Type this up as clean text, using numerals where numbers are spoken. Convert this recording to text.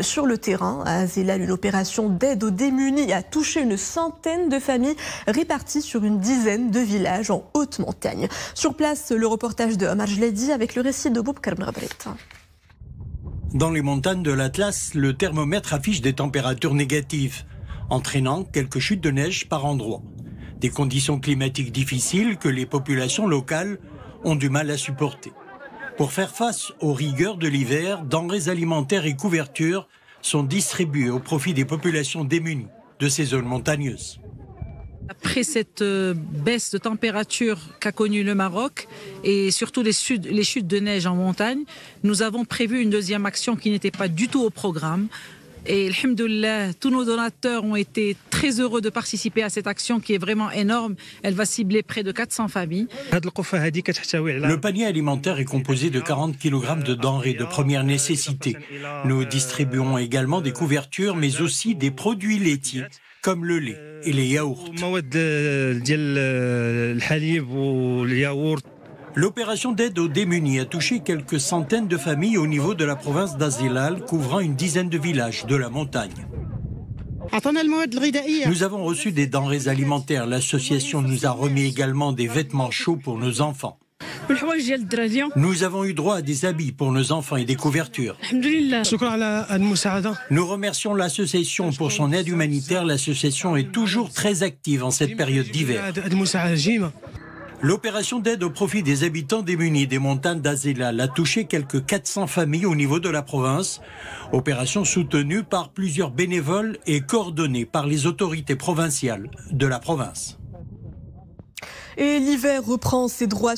Sur le terrain, à Azélal, une opération d'aide aux démunis a touché une centaine de familles réparties sur une dizaine de villages en haute montagne. Sur place, le reportage de Omar Jledi avec le récit de Boubkar Mrabrit. Dans les montagnes de l'Atlas, le thermomètre affiche des températures négatives, entraînant quelques chutes de neige par endroits. Des conditions climatiques difficiles que les populations locales ont du mal à supporter. Pour faire face aux rigueurs de l'hiver, denrées alimentaires et couvertures sont distribuées au profit des populations démunies de ces zones montagneuses. Après cette baisse de température qu'a connue le Maroc et surtout les chutes de neige en montagne, nous avons prévu une deuxième action qui n'était pas du tout au programme. Et alhamdoulilah, tous nos donateurs ont été très heureux de participer à cette action qui est vraiment énorme. Elle va cibler près de 400 familles. Le panier alimentaire est composé de 40 kg de denrées de première nécessité. Nous distribuons également des couvertures, mais aussi des produits laitiers, comme le lait et les yaourts. L'opération d'aide aux démunis a touché quelques centaines de familles au niveau de la province d'Azélal, couvrant une dizaine de villages de la montagne. Nous avons reçu des denrées alimentaires. L'association nous a remis également des vêtements chauds pour nos enfants. Nous avons eu droit à des habits pour nos enfants et des couvertures. Nous remercions l'association pour son aide humanitaire. L'association est toujours très active en cette période d'hiver. L'opération d'aide au profit des habitants démunis des montagnes d'Azélal a touché quelques 400 familles au niveau de la province. Opération soutenue par plusieurs bénévoles et coordonnée par les autorités provinciales de la province. Et l'hiver reprend ses droits